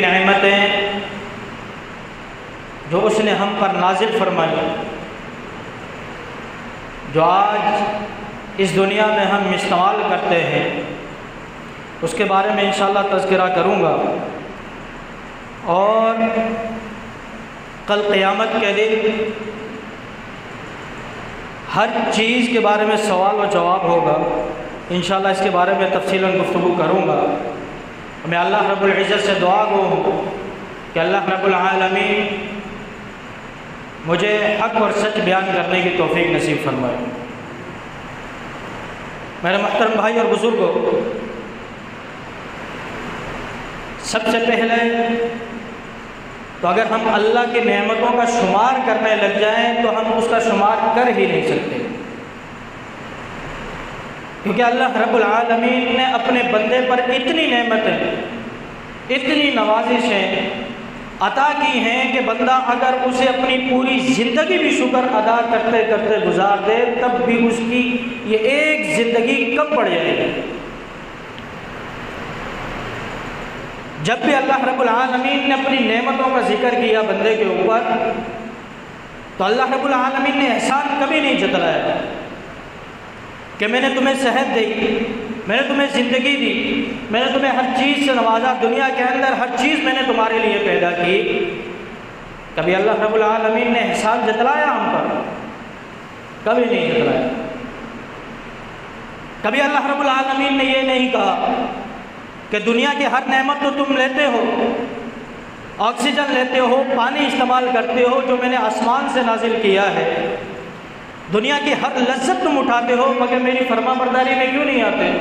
نعمتیں جو اس نے ہم پر نازل فرمائی، جو آج اس دنیا میں ہم استعمال کرتے ہیں، اس کے بارے میں انشاءاللہ تذکرہ کروں گا۔ اور کل قیامت کے دن ہر چیز کے بارے میں سوال و جواب ہوگا، انشاءاللہ اس کے بارے میں تفصیلاً گفتگو کروں گا۔ میں اللہ رب العزت سے دعا گو ہوں کہ اللہ رب العالمین مجھے حق اور سچ بیان کرنے کی توفیق نصیب فرمائے۔ میرے محترم بھائی اور بزرگوں، سب سے پہلے تو اگر ہم اللہ کی نعمتوں کا شمار کرنے لگ جائیں تو ہم اس کا شمار کر ہی نہیں سکتے، کیونکہ اللہ رب العالمین نے اپنے بندے پر اتنی نعمتیں، اتنی نوازشیں عطا کی ہیں کہ بندہ اگر اسے اپنی پوری زندگی بھی شکر ادا کرتے کرتے گزار دے تب بھی اس کی یہ ایک زندگی کم پڑ جائے گی۔ جب بھی اللہ رب العالمین نے اپنی نعمتوں کا ذکر کیا بندے کے اوپر تو اللہ رب العالمین نے احسان کبھی نہیں جتلایا کہ میں نے تمہیں صحت دی، میں نے تمہیں زندگی دی، میں نے تمہیں ہر چیز سے نوازا، دنیا کے اندر ہر چیز میں نے تمہارے لیے پیدا کی۔ کبھی اللہ رب العالمین نے احسان جتلایا ہم پر؟ کبھی نہیں جتلایا۔ کبھی اللہ رب العالمین نے یہ نہیں کہا کہ دنیا کی ہر نعمت تو تم لیتے ہو، آکسیجن لیتے ہو، پانی استعمال کرتے ہو جو میں نے آسمان سے نازل کیا ہے، دنیا کی ہر لذت تم اٹھاتے ہو، مگر میری فرما برداری میں کیوں نہیں آتے؟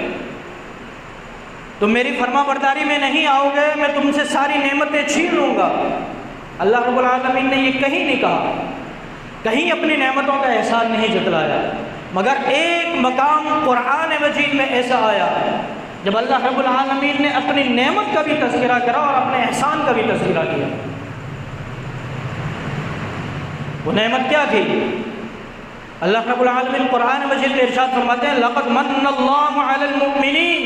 تم میری فرما برداری میں نہیں آؤ گے، میں تم سے ساری نعمتیں چھین لوں گا۔ اللہ رب العالمین نے یہ کہیں نہیں کہا، کہیں اپنی نعمتوں کا احسان نہیں جتلایا، مگر ایک مقام قرآن مجید میں ایسا آیا جب اللہ رب العالمین نے اپنی نعمت کا بھی تذکرہ کرا اور اپنے احسان کا بھی تذکرہ کیا۔ وہ نعمت کیا تھی؟ اللہ رب العالمین قرآن مجید میں ارشاد فرماتے ہیں لَقَدْ مَنَّ اللَّهُ عَلَى الْمُؤْمِنِينَ،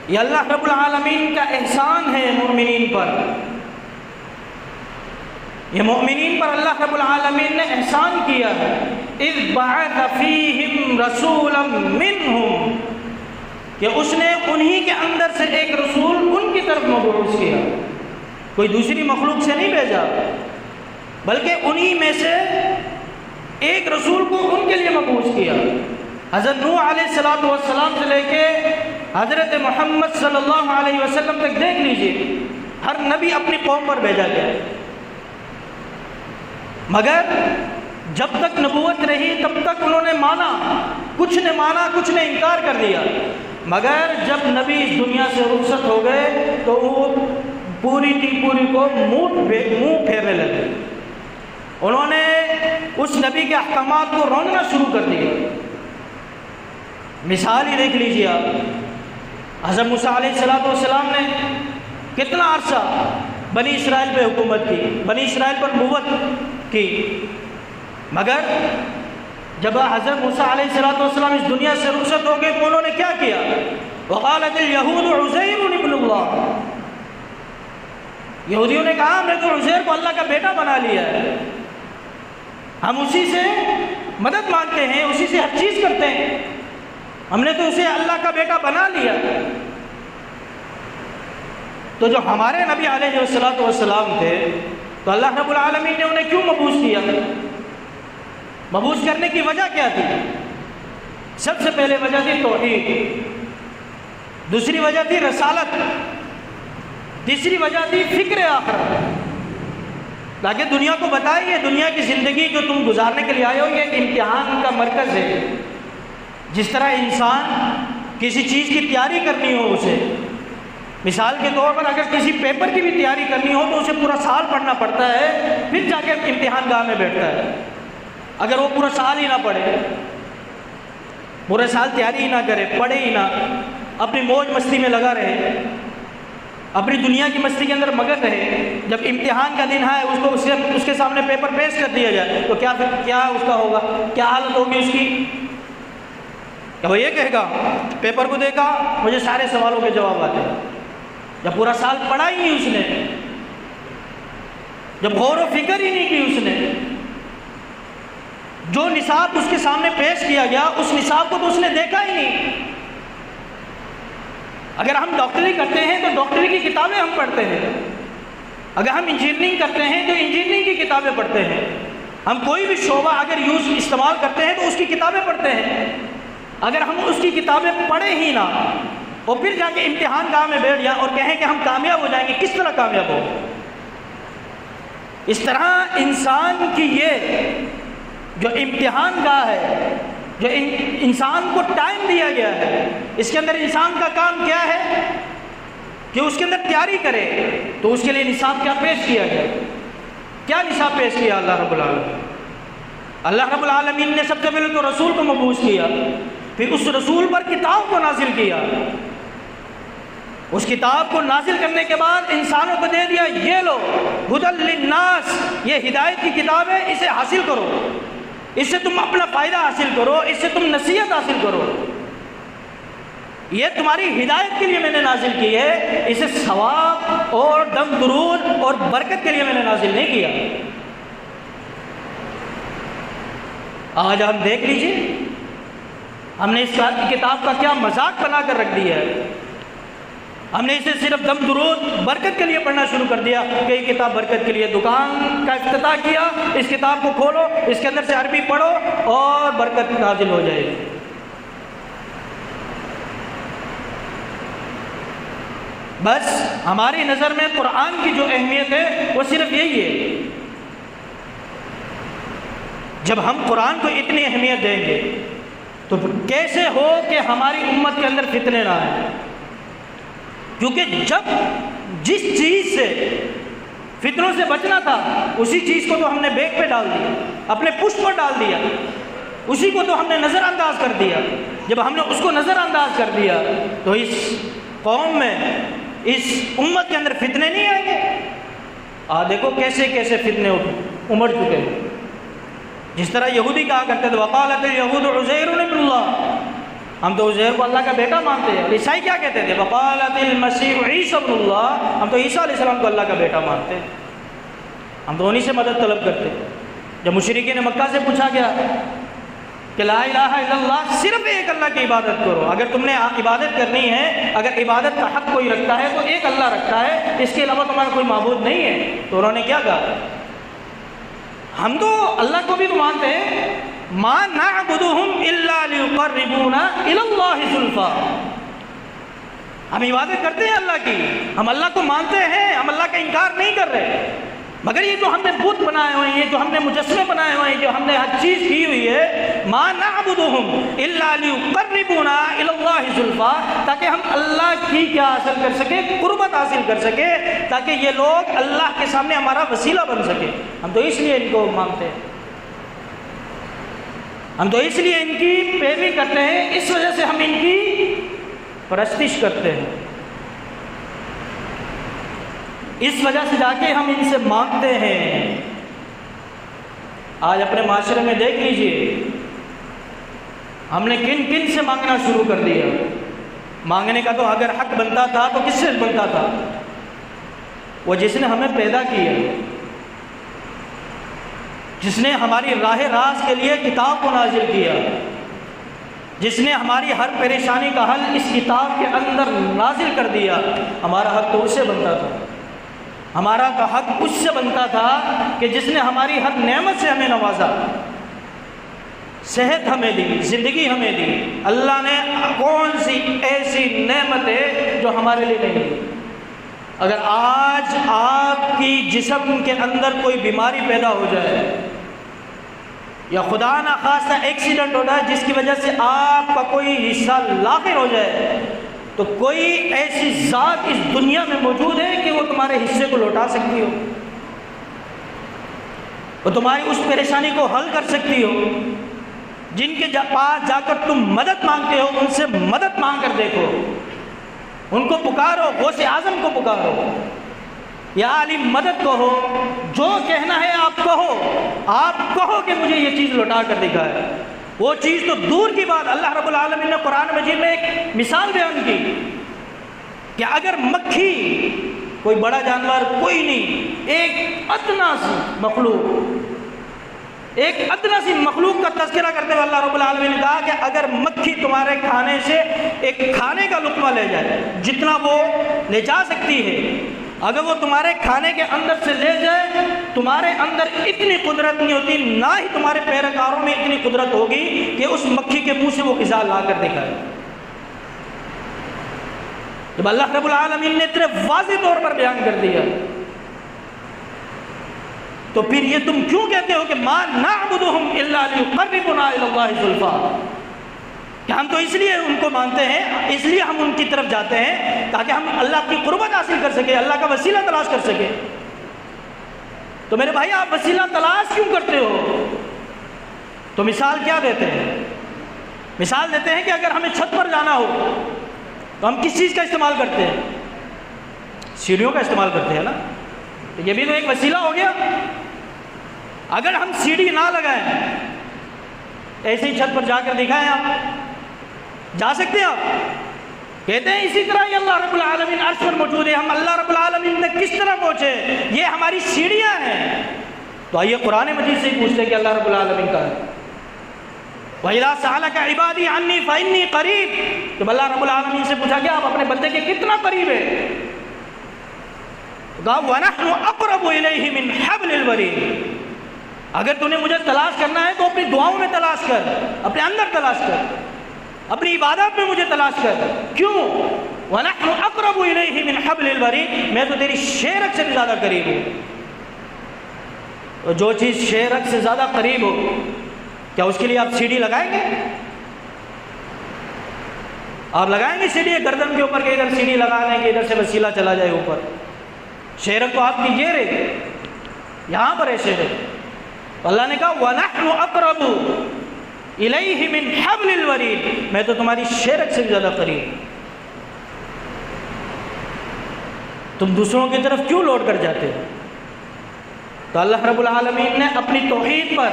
یہ اللہ رب العالمین کا احسان ہے مومنین پر، یہ مومنین پر اللہ رب العالمین نے احسان کیا ہے۔ اذ بعث فیہم رسولا منہم، کہ اس نے انہی کے اندر سے ایک رسول ان کی طرف مبعوث کیا، کوئی دوسری مخلوق سے نہیں بھیجا بلکہ انہی میں سے ایک رسول کو ان کے لیے مبعوث کیا۔ حضرت نوح علیہ السلام سے لے کے حضرت محمد صلی اللہ علیہ وسلم تک دیکھ لیجئے، ہر نبی اپنی قوم پر بھیجا گیا، مگر جب تک نبوت رہی تب تک انہوں نے مانا، کچھ نے مانا کچھ نے انکار کر دیا، مگر جب نبی اس دنیا سے رخصت ہو گئے تو وہ پوری کی پوری کو منہ پھیرنے لگے، انہوں نے اس نبی کے احکامات کو روننا شروع کر دیا۔ مثال ہی دیکھ لیجیے آپ، حضرت موسیٰ علیہ السلام نے کتنا عرصہ بنی اسرائیل پہ حکومت کی، بنی اسرائیل پر نبوت کی، مگر جب حضرت موسیٰ علیہ السلام اس دنیا سے رخصت ہو گئے تو انہوں نے کیا کیا؟ وقالت اليہود عزیر ابن اللہ، یہودیوں نے کہا ہم نے تو عزیر کو اللہ کا بیٹا بنا لیا ہے، ہم اسی سے مدد مانگتے ہیں، اسی سے ہر چیز کرتے ہیں، ہم نے تو اسے اللہ کا بیٹا بنا لیا۔ تو جو ہمارے نبی علیہ السلام تھے تو اللہ رب العالمین نے انہیں کیوں مبعوث کیا؟ مبعوث کرنے کی وجہ کیا تھی؟ سب سے پہلے وجہ تھی توحید، دوسری وجہ تھی رسالت، تیسری وجہ تھی فکر آخرت، تاکہ دنیا کو بتائیے دنیا کی زندگی جو تم گزارنے کے لیے آئے ہو یہ امتحان کا مرکز ہے۔ جس طرح انسان کسی چیز کی تیاری کرنی ہو، اسے مثال کے طور پر اگر کسی پیپر کی بھی تیاری کرنی ہو تو اسے پورا سال پڑھنا پڑتا ہے، پھر جا کے امتحان گاہ میں بیٹھتا ہے۔ اگر وہ پورا سال ہی نہ پڑھے، پورے سال تیاری ہی نہ کرے، پڑھے ہی نہ، اپنی موج مستی میں لگا رہے، اپنی دنیا کی مستی کے اندر مگن رہے، جب امتحان کا دن ہے اس کے سامنے پیپر پیش کر دیا جائے تو کیا اس کا ہوگا، کیا حالت ہوگی اس کی؟ کہ وہ یہ کہے گا پیپر کو دیکھا مجھے سارے سوالوں کے جواب آتے ہیں، جب پورا سال پڑھا ہی نہیں اس نے، جب غور و فکر ہی نہیں کی اس نے، جو نصاب اس کے سامنے پیش کیا گیا اس نصاب کو تو اس نے دیکھا ہی نہیں۔ اگر ہم ڈاکٹری کرتے ہیں تو ڈاکٹری کی کتابیں ہم پڑھتے ہیں، اگر ہم انجینئرنگ کرتے ہیں تو انجینئرنگ کی کتابیں پڑھتے ہیں، ہم کوئی بھی شعبہ اگر استعمال کرتے ہیں تو اس کی کتابیں پڑھتے ہیں۔ اگر ہم اس کی کتابیں پڑھیں ہی نہ اور پھر جا کے امتحان گاہ میں بیٹھ جائیں اور کہیں کہ ہم کامیاب ہو جائیں گے، کس طرح کامیاب ہو؟ اس طرح انسان کی یہ جو امتحان گاہ ہے، جو انسان کو ٹائم دیا گیا ہے، اس کے اندر انسان کا کام کیا ہے کہ اس کے اندر تیاری کرے۔ تو اس کے لیے نصاب کیا پیش کیا گیا؟ کیا نصاب پیش کیا اللہ رب العالمین؟ اللہ رب العالمین نے سب سے پہلے تو رسول کو مبعوث کیا، پھر اس رسول پر کتاب کو نازل کیا، اس کتاب کو نازل کرنے کے بعد انسانوں کو دے دیا، یہ لو ہدی للناس، یہ ہدایت کی کتاب ہے، اسے حاصل کرو، اس سے تم اپنا فائدہ حاصل کرو، اس سے تم نصیحت حاصل کرو، یہ تمہاری ہدایت کے لیے میں نے نازل کی ہے، اسے ثواب اور دم درود اور برکت کے لیے میں نے نازل نہیں کیا۔ آج ہم دیکھ لیجئے، ہم نے اس کتاب کا کیا مذاق بنا کر رکھ دیا ہے۔ ہم نے اسے صرف دم درود برکت کے لیے پڑھنا شروع کر دیا کہ یہ کتاب برکت کے لیے، دکان کا افتتاح کیا، اس کتاب کو کھولو، اس کے اندر سے عربی پڑھو اور برکت نازل ہو جائے گی۔ بس ہماری نظر میں قرآن کی جو اہمیت ہے وہ صرف یہی ہے۔ جب ہم قرآن کو اتنی اہمیت دیں گے تو کیسے ہو کہ ہماری امت کے اندر فتنے نہ آئیں؟ کیونکہ جب جس چیز سے فتنوں سے بچنا تھا اسی چیز کو تو ہم نے بیگ پہ ڈال دیا، اپنے پشت پر ڈال دیا، اسی کو تو ہم نے نظر انداز کر دیا۔ جب ہم نے اس کو نظر انداز کر دیا تو اس قوم میں، اس امت کے اندر فتنے نہیں آئیں گے۔ دیکھو کیسے کیسے فتنے امڑ چکے ہیں۔ جس طرح یہودی کہا کرتے تھے وقالت الیہود عزیر ابن اللہ، ہم تو عزیر کو اللہ کا بیٹا مانتے ہیں۔ عیسائی کیا کہتے تھے وقالت المسیح عیسی ابن اللہ، ہم تو عیسیٰ علیہ السلام کو اللہ کا بیٹا مانتے ہیں، ہم تو انہی سے مدد طلب کرتے ہیں۔ جب مشرکین مکہ سے پوچھا گیا کہ لا الہ الا اللہ، صرف ایک اللہ کی عبادت کرو، اگر تم نے عبادت کرنی ہے، اگر عبادت کا حق کوئی رکھتا ہے تو ایک اللہ رکھتا ہے، اس کے علاوہ تمہارا کوئی معبود نہیں ہے۔ تو انہوں نے کیا کہا؟ ہم تو اللہ کو بھی مانتے ہیں، ما نعبدهم الا ليقربونا الى الله زلفا، ہم عبادت کرتے ہیں اللہ کی، ہم اللہ کو مانتے ہیں، ہم اللہ کا انکار نہیں کر رہے، مگر یہ جو ہم نے بت بنائے ہوئے ہیں، یہ جو ہم نے مجسمے بنائے ہوئے ہیں، جو ہم نے ہر چیز کی ہوئی ہے، ما نعبدهم الا ليقربونا الى الله زلفا، تاکہ ہم اللہ کی کیا حاصل کر سکے؟ قربت حاصل کر سکے، تاکہ یہ لوگ اللہ کے سامنے ہمارا وسیلہ بن سکے۔ ہم تو اس لیے ان کو مانتے ہیں، ہم تو اس لیے ان کی پیروی کرتے ہیں، اس وجہ سے ہم ان کی پرستش کرتے ہیں، اس وجہ سے جا کے ہم ان سے مانگتے ہیں۔ آج اپنے معاشرے میں دیکھ لیجئے، ہم نے کن کن سے مانگنا شروع کر دیا۔ مانگنے کا تو اگر حق بنتا تھا تو کس سے بنتا تھا؟ وہ جس نے ہمیں پیدا کیا، جس نے ہماری راہ راست کے لیے کتاب کو نازل کیا، جس نے ہماری ہر پریشانی کا حل اس کتاب کے اندر نازل کر دیا، ہمارا حق تو اس سے بنتا تھا۔ ہمارا کا حق اس سے بنتا تھا کہ جس نے ہماری ہر نعمت سے ہمیں نوازا، صحت ہمیں دی، زندگی ہمیں دی۔ اللہ نے کون سی ایسی نعمت ہے جو ہمارے لیے نہیں دی؟ اگر آج آپ کی جسم کے اندر کوئی بیماری پیدا ہو جائے یا خدا نہ خواستہ ایکسیڈنٹ ہو جائے جس کی وجہ سے آپ کا کوئی حصہ لاغر ہو جائے، تو کوئی ایسی ذات اس دنیا میں موجود ہے کہ وہ تمہارے حصے کو لوٹا سکتی ہو، وہ تمہاری اس پریشانی کو حل کر سکتی ہو؟ جن کے پاس جا کر تم مدد مانگتے ہو ان سے مدد مانگ کر دیکھو، ان کو پکارو، غوث اعظم کو پکارو، یا علی مدد کہو، جو کہنا ہے آپ کہو کہ مجھے یہ چیز لوٹا کر دکھائے۔ وہ چیز تو دور کی بات، اللہ رب العالمین نے قرآن مجید میں ایک مثال بیان کی کہ اگر مکھی، کوئی بڑا جانور کوئی نہیں، ایک ادنا سی مخلوق کا تذکرہ کرتے ہوئے اللہ رب العالمین نے کہا کہ اگر مکھی تمہارے کھانے سے ایک کھانے کا لقمہ لے جائے، جتنا وہ لے جا سکتی ہے، اگر وہ تمہارے کھانے کے اندر سے لے جائے، تمہارے اندر اتنی قدرت نہیں ہوتی، نہ ہی تمہارے پیروکاروں میں اتنی قدرت ہوگی کہ اس مکھی کے منہ سے وہ غذا لا کر دکھائے۔ جب اللہ رب العالمین نے اتنے واضح طور پر بیان کر دیا، تو پھر یہ تم کیوں کہتے ہو کہ ما نعبدہم الا لیقربونا الی اللہ زلفیٰ، کہ ہم تو اس لیے ان کو مانتے ہیں، اس لیے ہم ان کی طرف جاتے ہیں تاکہ ہم اللہ کی قربت حاصل کر سکیں، اللہ کا وسیلہ تلاش کر سکیں۔ تو میرے بھائی، آپ وسیلہ تلاش کیوں کرتے ہو؟ تو مثال کیا دیتے ہیں؟ مثال دیتے ہیں کہ اگر ہمیں چھت پر جانا ہو تو ہم کس چیز کا استعمال کرتے ہیں؟ سیڑھیوں کا استعمال کرتے ہیں نا، تو یہ بھی تو ایک وسیلہ ہو گیا۔ اگر ہم سیڑھی نہ لگائیں، ایسے ہی چھت پر جا کر دکھائیں، آپ جا سکتے ہیں؟ آپ کہتے ہیں اسی طرح ہی اللہ رب العالمین عرش پر موجود ہے، ہم اللہ رب العالمین نے کس طرح پہنچے؟ یہ ہماری سیڑھیاں ہیں۔ تو آئیے قرآن مجید سے ہی پوچھتے ہیں کہ اللہ رب العالمین کا ہے۔ وَإِذَا سَأَلَكَ عِبَادِي عَنِّي فَإِنِّي قَرِيبٌ، جب اللہ رب العالمین سے پوچھا کہ آپ اپنے بندے کے کتنا قریب ہیں، کہا وَنَحْنُ أَقْرَبُ إِلَيْهِ مِنْ حَبْلِ الْوَرِيدِ، اگر تو نے مجھے تلاش کرنا ہے تو اپنی دعاؤں میں تلاش کر، اپنے اندر تلاش کر، اپنی عبادت میں مجھے تلاش کر۔ کیوں؟ وَنَحْنُ أَقْرَبُ إِلَيْهِ مِنْ حَبْلِ الْوَرِيدِ، میں تو تیری شیرک سے بھی زیادہ قریب ہوں۔ اور جو چیز شیرک سے زیادہ قریب ہو، کیا اس کے لیے آپ سیڑھی لگائیں گے؟ آپ لگائیں گے سیڑھی گردن کے اوپر کہ ادھر سیڑھی لگا لیں کہ ادھر سے وسیلہ چلا جائے اوپر؟ شیرک تو آپ کی یہ رہے، یہاں پر ہے شیرک۔ اللہ نے کہا وَنَحْنُ أَقْرَبُ إِلَيْهِ مِنْ حَبْلِ الْوَرِيدِ، میں تو تمہاری شیرک سے بھی زیادہ قریب۔ تم دوسروں کی طرف کیوں لوٹ کر جاتے ہو؟ تو اللہ رب العالمین نے اپنی توحید پر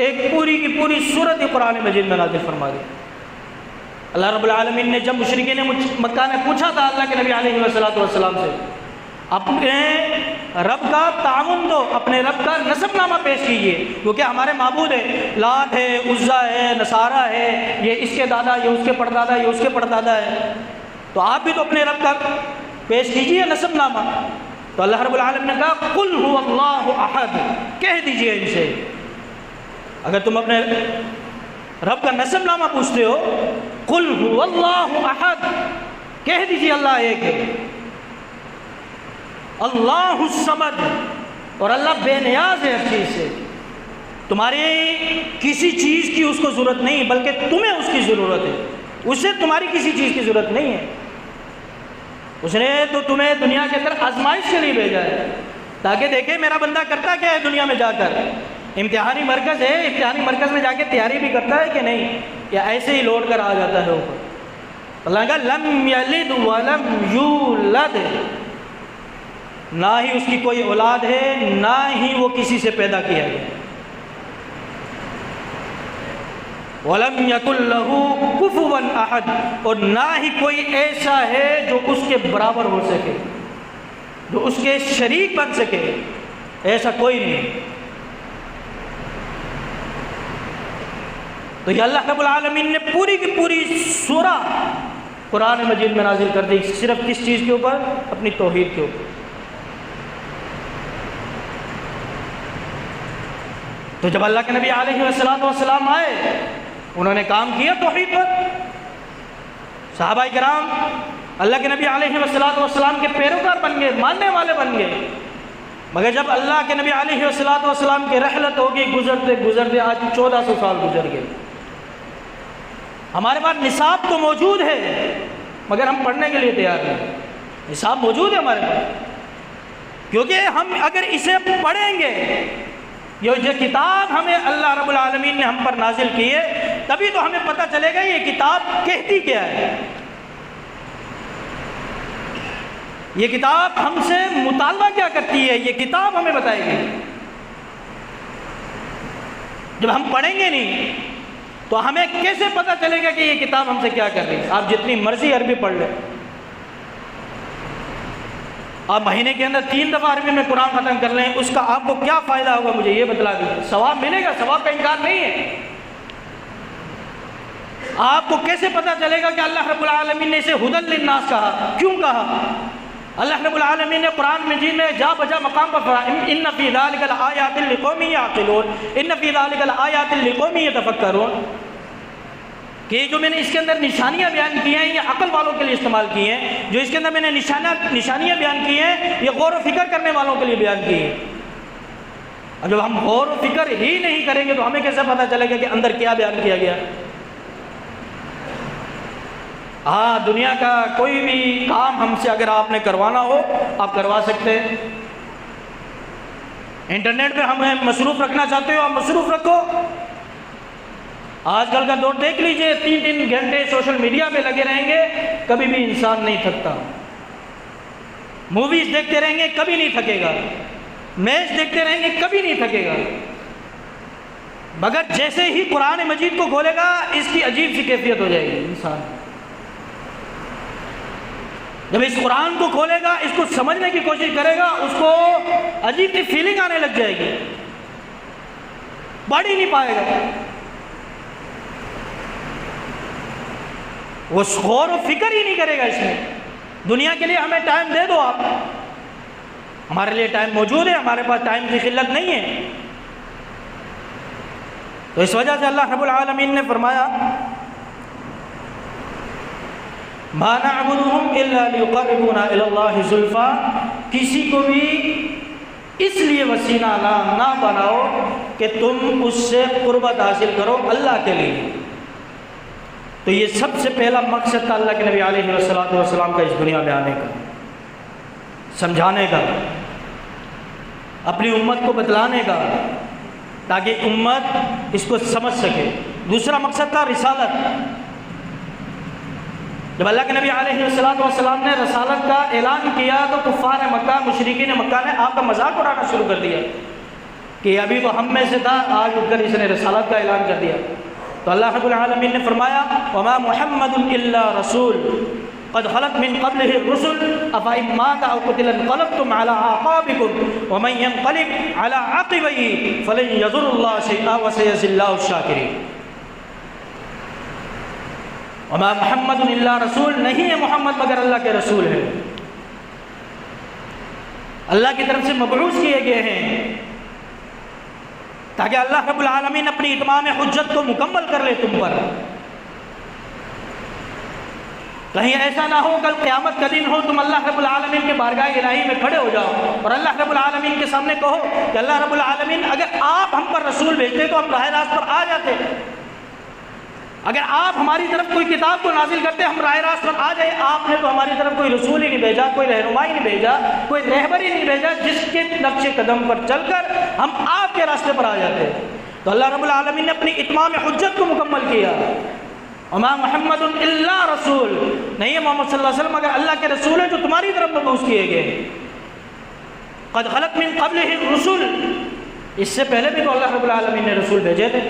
ایک پوری کی پوری سورت قرآن مجید میں نازل فرما دی۔ اللہ رب العالمین نے جب مشرکین مکہ نے پوچھا تھا اللہ کے نبی علیہ والسلام سے، اپنے رب کا تعاون دو، اپنے رب کا نسب نامہ پیش کیجئے، کیونکہ ہمارے معبود ہے، لات ہے، عزا ہے، نصارہ ہے، یہ اس کے دادا، یہ اس کے پردادا، یہ اس کے پردادا ہے، تو آپ بھی تو اپنے رب کا پیش کیجئے نسب نامہ۔ تو اللہ رب العالمین نے کہا قل هو اللہ احد، کہہ دیجئے ان سے، اگر تم اپنے رب کا نسب نامہ پوچھتے ہو، قل هو اللہ احد، کہہ دیجئے اللہ ایک ہے، اللہ الصمد، اور اللہ بے نیاز ہے ہر چیز سے، تمہاری کسی چیز کی اس کو ضرورت نہیں، بلکہ تمہیں اس کی ضرورت ہے، اسے تمہاری کسی چیز کی ضرورت نہیں ہے۔ اس نے تو تمہیں دنیا کے اندر آزمائش کے لیے بھیجا ہے، تاکہ دیکھے میرا بندہ کرتا کیا ہے دنیا میں جا کر۔ امتحانی مرکز ہے، امتحانی مرکز میں جا کے تیاری بھی کرتا ہے کہ نہیں، یا ایسے ہی لوٹ کر آ جاتا ہے اوپر؟ اللہ کا لم یلد ولم یولد، نہ ہی اس کی کوئی اولاد ہے، نہ ہی وہ کسی سے پیدا کیا گیا۔ وَلَمْ يَكُنْ لَهُ كُفُوًا أَحَدٌ، اور نہ ہی کوئی ایسا ہے جو اس کے برابر ہو سکے، جو اس کے شریک بن سکے، ایسا کوئی نہیں۔ تو یہ اللہ رب العالمین نے پوری کی پوری سورہ قرآن مجید میں نازل کر دی، صرف کس چیز کے اوپر؟ اپنی توحید کے اوپر۔ تو جب اللہ کے نبی علیہ والسلام آئے، انہوں نے کام کیا توحید پر، صحابہ کرام اللہ کے نبی علیہ والسلام کے پیروکار بن گئے، ماننے والے بن گئے۔ مگر جب اللہ کے نبی علیہ والسلام کی رحلت ہوگی، گزرتے گزرتے آج 1400 سال گزر گئے، ہمارے پاس نصاب تو موجود ہے مگر ہم پڑھنے کے لیے تیار نہیں۔ نصاب موجود ہے ہمارے پاس، کیونکہ ہم اگر اسے پڑھیں گے، یہ جو کتاب ہمیں اللہ رب العالمین نے ہم پر نازل کی ہے، تبھی تو ہمیں پتہ چلے گا یہ کتاب کہتی کیا ہے، یہ کتاب ہم سے مطالبہ کیا کرتی ہے، یہ کتاب ہمیں بتائے گی۔ جب ہم پڑھیں گے نہیں تو ہمیں کیسے پتہ چلے گا کہ یہ کتاب ہم سے کیا کر رہی ہے؟ آپ جتنی مرضی عربی پڑھ لیں، آپ مہینے کے اندر 3 دفعہ عربی میں قرآن ختم کر لیں، اس کا آپ کو کیا فائدہ ہوگا مجھے یہ بتلا دیجیے۔ ثواب ملے گا، ثواب کا انکار نہیں ہے۔ آپ کو کیسے پتہ چلے گا کہ اللہ رب العالمین نے اسے ہدی للناس کہا؟ کیوں کہا؟ اللہ رب العالمین نے قرآن مجید میں جا بجا مقام پر فرمایا ان فی ذلک لآیات لقوم یعقلون، ان فی ذلک لآیات لقوم یتفکرون، کہ جو میں نے اس کے اندر نشانیاں بیان کی ہیں یہ عقل والوں کے لیے استعمال کی ہیں، جو اس کے اندر میں نے نشانیاں بیان کی ہیں یہ غور و فکر کرنے والوں کے لیے بیان کی ہیں۔ اور جب ہم غور و فکر ہی نہیں کریں گے تو ہمیں کیسے پتہ چلے گا کہ اندر کیا بیان کیا گیا؟ ہاں، دنیا کا کوئی بھی کام ہم سے اگر آپ نے کروانا ہو آپ کروا سکتے ہیں۔ انٹرنیٹ پہ ہمیں مصروف رکھنا چاہتے ہو آپ مصروف رکھو۔ آج کل کا دور دیکھ لیجئے، 3 گھنٹے سوشل میڈیا پہ لگے رہیں گے، کبھی بھی انسان نہیں تھکتا۔ موویز دیکھتے رہیں گے کبھی نہیں تھکے گا، میچ دیکھتے رہیں گے کبھی نہیں تھکے گا، مگر جیسے ہی قرآن مجید کو کھولے گا اس کی عجیب سی کیفیت ہو جائے گی انسان۔ جب اس قرآن کو کھولے گا، اس کو سمجھنے کی کوشش کرے گا، اس کو عجیب سی فیلنگ آنے لگ جائے گی، بڑھ ہی نہیں پائے گا۔ وہ غور و فکر ہی نہیں کرے گا اس میں۔ دنیا کے لیے ہمیں ٹائم دے دو آپ، ہمارے لیے ٹائم موجود ہے، ہمارے پاس ٹائم کی قلت نہیں ہے۔ تو اس وجہ سے اللہ رب العالمین نے فرمایا ما نعبدهم الا ليقربونا الى الله زلفا، کسی کو بھی اس لیے وسیلہ نہ بناؤ کہ تم اس سے قربت حاصل کرو اللہ کے لیے۔ تو یہ سب سے پہلا مقصد تھا اللہ کے نبی علیہ السلام کا اس دنیا میں آنے کا، سمجھانے کا، اپنی امت کو بتلانے کا، تاکہ امت اس کو سمجھ سکے۔ دوسرا مقصد تھا رسالت۔ جب اللہ کے نبی علیہ السلام نے رسالت کا اعلان کیا تو کفار مکہ، مشرکین مکہ نے آپ کا مذاق اڑانا شروع کر دیا کہ ابھی تو ہم میں سے تھا، آج اٹھ کر اس نے رسالت کا اعلان کر دیا۔ تو اللہ رب العالمین نے فرمایا وما محمد الا رسول قد خلت من قبله الرسل افإن مات او قتل انقلبتم على اعقابكم ومن ينقلب على عقبيه فلن يضر الله شيئا وسيجزي الله الشاكرين۔ وما محمد الا رسول، نہیں ہے محمد مگر اللہ کے رسول ہے، اللہ کی طرف سے مبعوث کیے گئے ہیں تاکہ اللہ رب العالمین اپنی اتمام حجت کو مکمل کر لے تم پر۔ کہیں ایسا نہ ہو کل قیامت کا دن ہو تم اللہ رب العالمین کے بارگاہ الہی میں کھڑے ہو جاؤ اور اللہ رب العالمین کے سامنے کہو کہ اللہ رب العالمین اگر آپ ہم پر رسول بھیجتے تو ہم راہ راست پر آ جاتے، اگر آپ ہماری طرف کوئی کتاب کو نازل کرتے ہم راہ راست پر آ جائے۔ آپ نے تو ہماری طرف کوئی رسول ہی نہیں بھیجا، کوئی رہنمائی نہیں بھیجا، کوئی رہبر ہی نہیں بھیجا جس کے نقش قدم پر چل کر ہم آپ کے راستے پر آ جاتے۔ تو اللہ رب العالمین نے اپنی اتمام حجت کو مکمل کیا۔ وما محمد الا رسول، نہیں ہے محمد صلی اللہ علیہ وسلم مگر اللہ کے رسول ہیں جو تمہاری طرف مبعوث کیے گئے۔ قد خلت من قبلہ الرسل، اس سے پہلے بھی تو اللہ رب العالمین نے رسول بھیجے تھے۔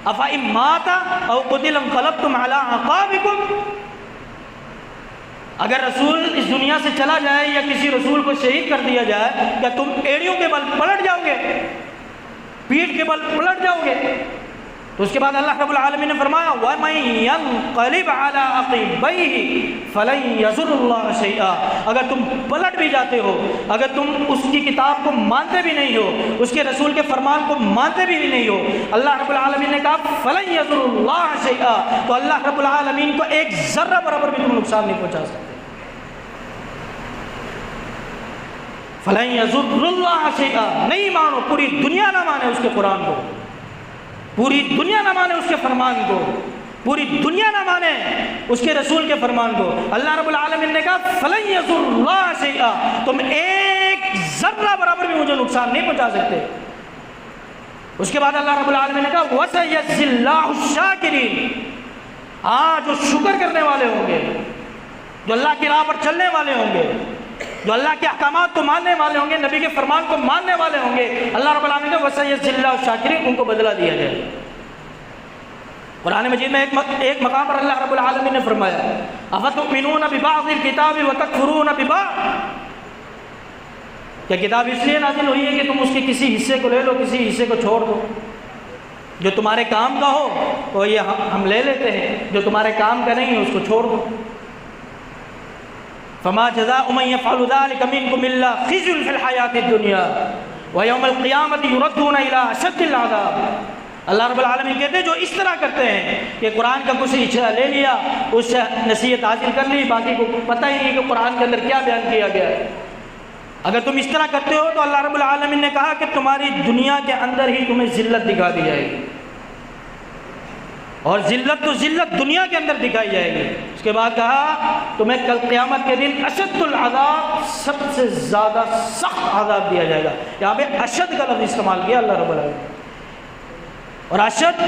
افإن مات او قتل انقلبتم على اعقابكم، اگر رسول اس دنیا سے چلا جائے یا کسی رسول کو شہید کر دیا جائے کیا تم ایڑیوں کے بل پلٹ جاؤ گے، پیٹھ کے بل پلٹ جاؤ گے؟ تو اس کے بعد اللہ رب العالمین نے فرمایا وَمَن يَنْقَلِبْ عَلَىٰ عَقِبَيْهِ فَلَن يَضُرَّ اللَّهَ شَيْئًا، اگر تم پلٹ بھی جاتے ہو، اگر تم اس کی کتاب کو مانتے بھی نہیں ہو، اس کے رسول کے فرمان کو مانتے بھی نہیں ہو، اللہ رب العالمین نے کہا فَلَن يَضُرَّ اللَّهَ شَيْئًا، تو اللہ رب العالمین کو ایک ذرہ برابر بھی تم نقصان نہیں پہنچا سکتے۔ فَلَن يَضُرَّ اللَّهَ شَيْئًا، نہیں مانو، پوری دنیا نہ مانے اس کے قرآن کو، پوری دنیا نہ مانے اس کے فرمان کو، پوری دنیا نہ مانے اس کے رسول کے فرمان کو، اللہ رب العالمین نے کہا فَلَن يَضُرَّ اللَّهَ شَيْئًا، تم ایک ذرہ برابر بھی مجھے نقصان نہیں پہنچا سکتے۔ اس کے بعد اللہ رب العالمین نے کہا وَسَيَجْزِي اللَّهُ الشَّاكِرِينَ، جو شکر کرنے والے ہوں گے، جو اللہ کی راہ پر چلنے والے ہوں گے، جو اللہ کے احکامات کو ماننے والے ہوں گے، نبی کے فرمان کو ماننے والے ہوں گے، اللہ رب العالمین نے وَسَيَجْزِي اللَّهُ الشَّاكِرِينَ، ان کو بدلہ دیا جائے۔ قرآن مجید میں ایک مقام پر اللہ رب العالمین نے فرمایا اَفَتُؤْمِنُونَ بِبَعْضِ الْكِتَابِ وَتَكْفُرُونَ بِبَعْضٍ، کیا کتاب اس لیے نازل ہوئی ہے کہ تم اس کے کسی حصے کو لے لو، کسی حصے کو چھوڑ دو؟ جو تمہارے کام کا ہو تو یہ ہم لے لیتے ہیں، جو تمہارے کام کا نہیں ہے اس کو چھوڑ دو۔ فما جزاء من يفعل ذلك منكم الا خزي في الحياة الدنيا ويوم القيامة يردون الى اشد العذاب۔ اللہ رب العالمین کہتے ہیں جو اس طرح کرتے ہیں کہ قرآن کا کچھ حصہ لے لیا، اس سے نصیحت حاصل کر لی، باقی کو پتہ ہی نہیں کہ قرآن کے اندر کیا بیان کیا گیا ہے، اگر تم اس طرح کرتے ہو تو اللہ رب العالمین نے کہا کہ تمہاری دنیا کے اندر ہی تمہیں ذلت دکھا دی جائے گی، اور ذلت تو ذلت دنیا کے اندر دکھائی جائے گی۔ اس کے بعد کہا تمہیں کل قیامت کے دن اشد العذاب، سب سے زیادہ سخت عذاب دیا جائے گا۔ یہاں پہ اشد کا لفظ استعمال کیا اللہ رب العالمین، اور اشد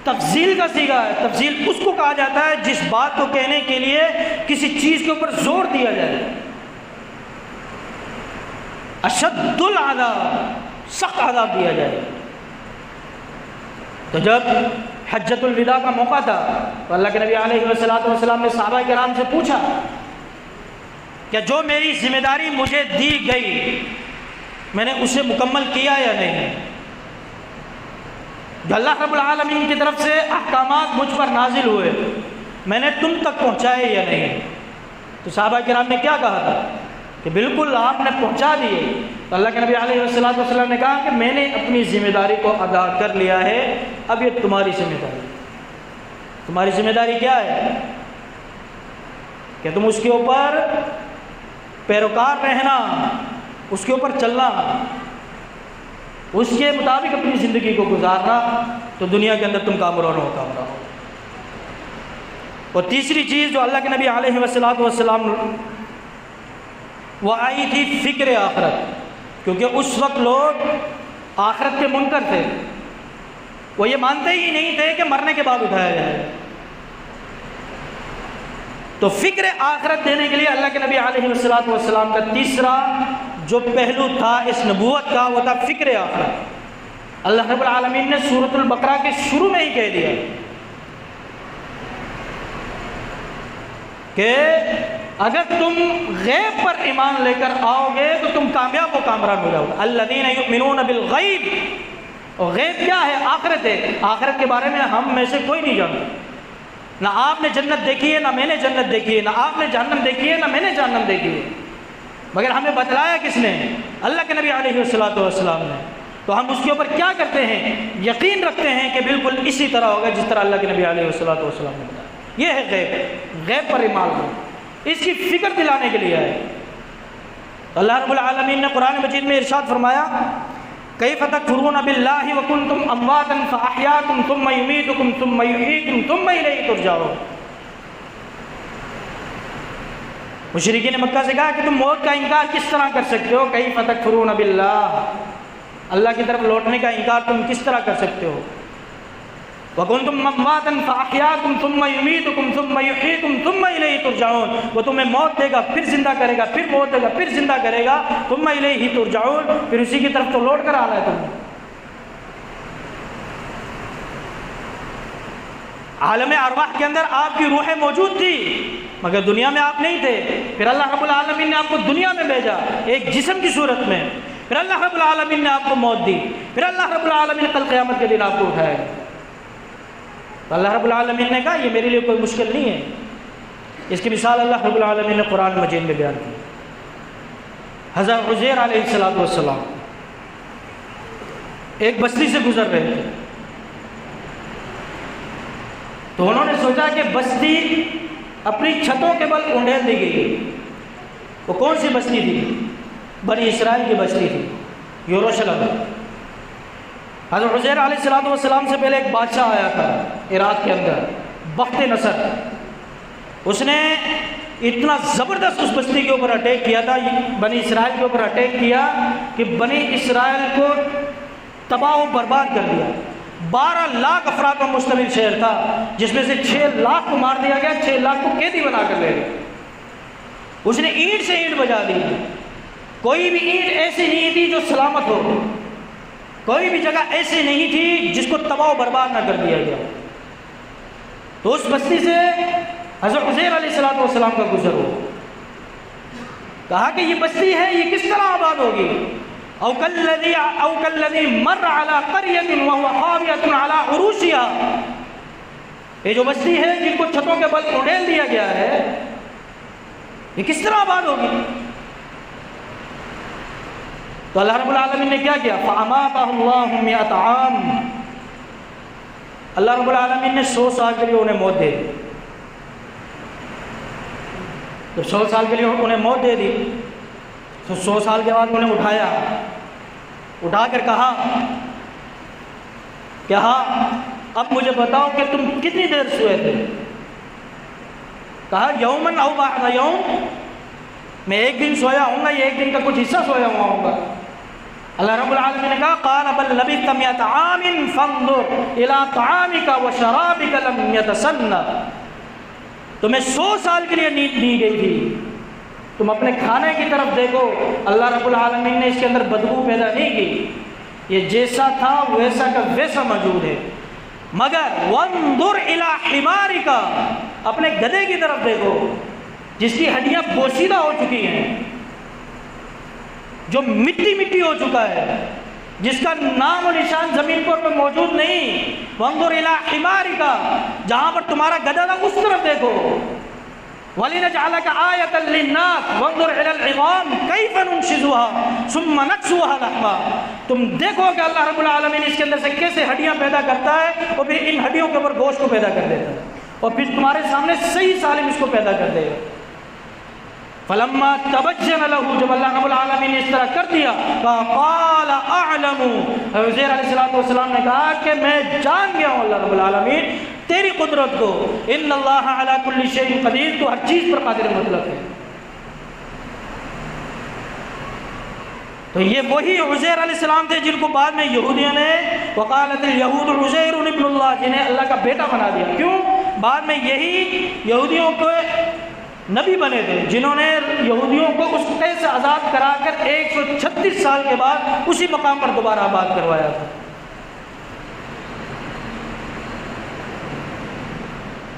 تفضیل کا صیغہ ہے۔ تفضیل اس کو کہا جاتا ہے جس بات کو کہنے کے لیے کسی چیز کے اوپر زور دیا جائے۔ اشد العذاب، سخت عذاب دیا جائے۔ تو جب حجۃ الوداع کا موقع تھا تو اللہ کے نبی علیہ السلام نے صحابہ کرام سے پوچھا کہ جو میری ذمہ داری مجھے دی گئی میں نے اسے مکمل کیا یا نہیں؟ جو اللہ رب العالمین کی طرف سے احکامات مجھ پر نازل ہوئے میں نے تم تک پہنچائے یا نہیں؟ تو صحابہ کرام نے کیا کہا تھا کہ بالکل آپ نے پہنچا دیے۔ تو اللہ کے نبی علیہ السلام نے کہا کہ میں نے اپنی ذمہ داری کو ادا کر لیا ہے، اب یہ تمہاری ذمہ داری۔ تمہاری ذمہ داری کیا ہے کہ تم اس کے اوپر پیروکار رہنا، اس کے اوپر چلنا، اس کے مطابق اپنی زندگی کو گزارنا، تو دنیا کے اندر تم کامران ہو کامران ہو۔ اور تیسری چیز جو اللہ کے نبی علیہ السلام وہ آئی تھی فکر آخرت، کیونکہ اس وقت لوگ آخرت کے منکر تھے، وہ یہ مانتے ہی نہیں تھے کہ مرنے کے بعد اٹھایا جائے۔ تو فکر آخرت دینے کے لیے اللہ کے نبی علیہ السلام کا تیسرا جو پہلو تھا اس نبوت کا وہ تھا فکر آخرت۔ اللہ رب العالمین نے سورۃ البقرہ کے شروع میں ہی کہہ دیا کہ اگر تم غیب پر ایمان لے کر آؤ گے تو تم کامیاب و کامران ہو جاؤ گے۔ الذین یؤمنون بالغیب، اور غیب کیا ہے؟ آخرت ہے۔ آخرت کے بارے میں ہم میں سے کوئی نہیں جانتا، نہ آپ نے جنت دیکھی ہے، نہ میں نے جنت دیکھی ہے، نہ آپ نے جہنم دیکھی ہے، نہ میں نے جہنم دیکھی ہے، مگر ہمیں بتلایا کس نے؟ اللہ کے نبی علیہ السلام نے۔ تو ہم اس کے اوپر کیا کرتے ہیں؟ یقین رکھتے ہیں کہ بالکل اسی طرح ہوگا جس طرح اللہ کے نبی علیہ السلام نے بتایا۔ یہ ہے غیب، غیب پر ایمان لانا، اس کی فکر دلانے کے لیے ہے۔ اللہ رب العالمین نے قرآن مجید میں ارشاد فرمایا کیف تکفرون باللہ وکنتم امواتا فاحیاکم ثم یمیتکم ثم یحییکم ثم الیہ ترجعون۔ مشرکین مکہ سے کہا کہ تم موت کا انکار کس طرح کر سکتے ہو؟ کیف تکفرون باللہ، اللہ کی طرف لوٹنے کا انکار تم کس طرح کر سکتے ہو؟ وَكُنْتُمْ أَمْوَاتًا فَأَحْيَاكُمْ ثُمَّ يُمِيتُكُمْ ثُمَّ يُحْيِيكُمْ ثُمَّ إِلَيْهِ تُرْجَعُونَ۔ وہ تمہیں موت دے گا پھر زندہ کرے گا، پھر موت دے گا پھر زندہ کرے گا، ثُمَّ إِلَيْهِ تُرْجَعُونَ، پھر اسی کی طرف تو لوٹ کر آنا ہے تمہیں۔ عالم ارواح کے اندر آپ کی روحیں موجود تھی مگر دنیا میں آپ نہیں تھے، پھر اللہ رب العالمین نے آپ کو دنیا میں بھیجا ایک جسم کی صورت میں، پھر اللہ رب العالمین نے آپ کو موت دی، پھر اللہ رب العالمین نے کل قیامت کے دن آپ کو اٹھایا۔ تو اللہ رب العالمین نے کہا یہ میرے لیے کوئی مشکل نہیں ہے۔ اس کی مثال اللہ رب العالمین نے قرآن مجید میں بیان کی۔ حضرت عزیر علیہ السلام ایک بستی سے گزر رہے تھے، تو انہوں نے سوچا کہ بستی اپنی چھتوں کے بل انڈیل دی گئی۔ وہ کون سی بستی تھی؟ بنی اسرائیل کی بستی تھی، یروشلم۔ حضرت عزیر علیہ السلام سے پہلے ایک بادشاہ آیا تھا عراق کے اندر، بخت نصر۔ اس نے اتنا زبردست اس بستی کے اوپر اٹیک کیا تھا، بنی اسرائیل کے اوپر اٹیک کیا کہ بنی اسرائیل کو تباہ و برباد کر دیا۔ 12 لاکھ افراد پر مشتمل شہر تھا، جس میں سے 6 لاکھ کو مار دیا گیا، 6 لاکھ کو قیدی بنا کر لے گئے۔ اس نے اینٹ سے اینٹ بجا دی، کوئی بھی اینٹ ایسی نہیں تھی جو سلامت ہو، کوئی بھی جگہ ایسی نہیں تھی جس کو تباہ و برباد نہ کر دیا گیا۔ تو اس بستی سے حضرت عزیر علیہ السلام کا گزر ہو، کہا کہ یہ بستی ہے یہ کس طرح آباد ہوگی؟ او کالذی مر علی قریۃ وهو خاویۃ علی عروشها، یہ جو بستی ہے جن کو چھتوں کے بل اڑیل دیا گیا ہے یہ کس طرح آباد ہوگی؟ تو اللہ رب العالمین نے کیا کیا؟ فاماتہ اللہ 100 عام، اللہ رب العالمین نے 100 سال کے لیے انہیں موت دے دی۔ تو 100 سال کے لیے انہیں موت دے دی، تو 100 سال کے بعد انہیں اٹھایا، اٹھا کر کہا کہ ہاں اب مجھے بتاؤ کہ تم کتنی دیر سوئے تھے؟ کہا یومن او بعد یوم، میں ایک دن سویا ہوں گا، یہ ایک دن کا کچھ حصہ سویا ہوا ہوں گا۔ اللہ رب العالمین نے کہا قال بل لبثت 100 عام فانظر الى طعامك وشرابك لم يتسنى، تمہیں 100 سال کے لیے نیند دی گئی تھی، تم اپنے کھانے کی طرف دیکھو، اللہ رب العالمین نے اس کے اندر بدبو پیدا نہیں کی، یہ جیسا تھا ویسا کا ویسا موجود ہے، مگر وانظر الى حمارك، اپنے گدھے کی طرف دیکھو جس کی ہڈیاں بوسیدہ ہو چکی ہیں، جو مٹی مٹی ہو چکا ہے، جس کا نام و نشان زمین پر موجود نہیں، وانظر الی حمارک، جہاں پر تمہارا گدھا تھا اس طرف دیکھو، وَلِنَجْعَلَكَ آیَةً لِلنَّاسِ وَانظُرْ إِلَى الْعِظَامِ كَيْفَ نُنشِزُهَا ثُمَّ نَكْسُوهَا لَحْمًا، تم دیکھو کہ اللہ رب العالمین اس کے اندر سے کیسے ہڈیاں پیدا کرتا ہے اور پھر ان ہڈیوں کے اوپر گوشت کو پیدا کر دیتا ہے اور پھر تمہارے سامنے صحیح سالم اس کو پیدا کر دے گا۔ فلما تبجن له، جب اللہ رب العالمین نے اس طرح کر دیا، قال اعلم، عزیر علیہ السلام نے کہا کہ میں جان گیا ہوں اللہ رب العالمین تیری قدرت کو، ان اللہ علی کل شیء قدیر، تو ہر چیز پر قادر مطلق ہے۔ تو یہ وہی عزیر علیہ السلام تھے جن کو بعد میں یہودیوں نے وقالت الیہود عزیر ابن اللہ، جنہیں اللہ کا بیٹا بنا دیا۔ کیوں؟ بعد میں یہی یہودیوں کو نبی بنے تھے جنہوں نے یہودیوں کو اس قید سے آزاد کرا کر 136 سال کے بعد اسی مقام پر دوبارہ آباد کروایا تھا۔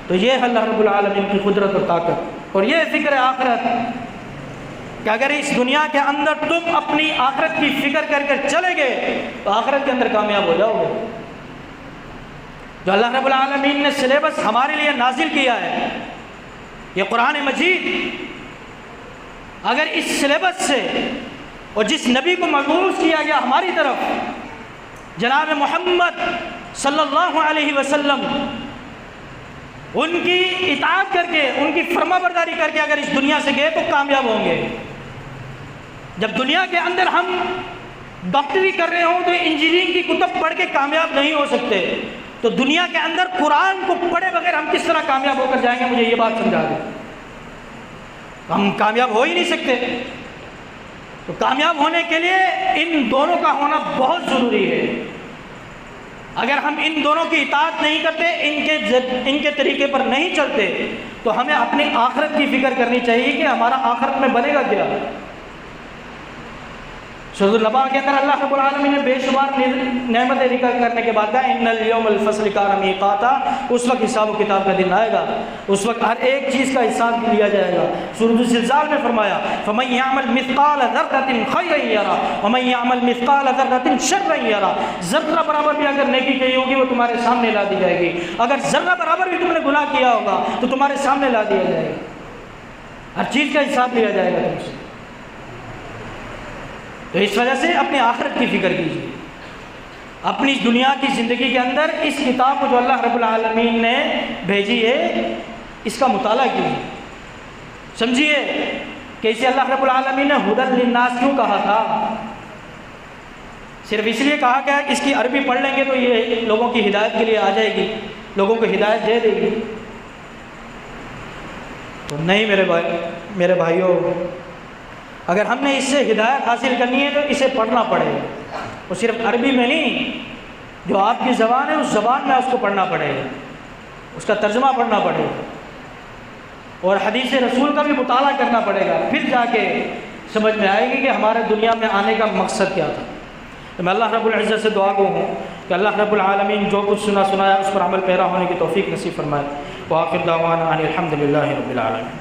تو یہ ہے اللہ رب العالمین کی قدرت اور طاقت، اور یہ فکر آخرت کہ اگر اس دنیا کے اندر تم اپنی آخرت کی فکر کر کر چلے گئے تو آخرت کے اندر کامیاب ہو جاؤ گے۔ جو اللہ رب العالمین نے سلیبس ہمارے لیے نازل کیا ہے، یہ قرآن مجید، اگر اس سلیبس سے اور جس نبی کو مبعوث کیا گیا ہماری طرف جناب محمد صلی اللہ علیہ وسلم، ان کی اطاعت کر کے ان کی فرما برداری کر کے اگر اس دنیا سے گئے تو کامیاب ہوں گے۔ جب دنیا کے اندر ہم ڈاکٹری کر رہے ہوں تو انجینئرنگ کی کتب پڑھ کے کامیاب نہیں ہو سکتے، تو دنیا کے اندر قرآن کو پڑھے بغیر ہم کس طرح کامیاب ہو کر جائیں گے؟ مجھے یہ بات سمجھا دیں، ہم کامیاب ہو ہی نہیں سکتے۔ تو کامیاب ہونے کے لیے ان دونوں کا ہونا بہت ضروری ہے۔ اگر ہم ان دونوں کی اطاعت نہیں کرتے، ان کے طریقے پر نہیں چلتے، تو ہمیں اپنی آخرت کی فکر کرنی چاہیے کہ ہمارا آخرت میں بنے گا کیا۔ سورۃ النبأ کے اندر اللہ رب العالمین نے بے شمار نعمتیں ذکر کرنے کے بعد کہا ان الیوم الفصل کان میقاتا، اس وقت حساب و کتاب کا دن آئے گا، اس وقت ہر ایک چیز کا حساب لیا جائے گا۔ سورۃ الزلزال میں فرمایا فمن یعمل مثقال ذرۃ خیرا یرا ومن یعمل مثقال ذرۃ شرا یرا، ذرہ برابر بھی اگر نیکی کی ہوگی وہ تمہارے سامنے لا دی جائے گی، اگر ذرہ برابر بھی تم نے گناہ کیا ہوگا تو تمہارے سامنے لا دیا جائے گا، ہر چیز کا حساب لیا جائے گا تم سے۔ تو اس وجہ سے اپنی آخرت کی فکر کیجیے، اپنی دنیا کی زندگی کے اندر اس کتاب کو جو اللہ رب العالمین نے بھیجی ہے اس کا مطالعہ کیجیے، سمجھیے کہ اسے اللہ رب العالمین نے ہدی للناس کیوں کہا تھا۔ صرف اس لیے کہا گیا کہ اس کی عربی پڑھ لیں گے تو یہ لوگوں کی ہدایت کے لیے آ جائے گی، لوگوں کو ہدایت دے دے گی، تو نہیں میرے بھائیوں، اگر ہم نے اس سے ہدایت حاصل کرنی ہے تو اسے پڑھنا پڑے گا، اور صرف عربی میں نہیں، جو آپ کی زبان ہے اس زبان میں اس کو پڑھنا پڑے گا، اس کا ترجمہ پڑھنا پڑے گا، اور حدیث رسول کا بھی مطالعہ کرنا پڑے گا، پھر جا کے سمجھ میں آئے گی کہ ہمارے دنیا میں آنے کا مقصد کیا تھا۔ تو میں اللہ رب العزت سے دعا گو ہوں کہ اللہ رب العالمین جو کچھ سنایا اس پر عمل پیرا ہونے کی توفیق نصیب فرمائے۔ وآخر دعوانا ان الحمد للہ رب العالمین۔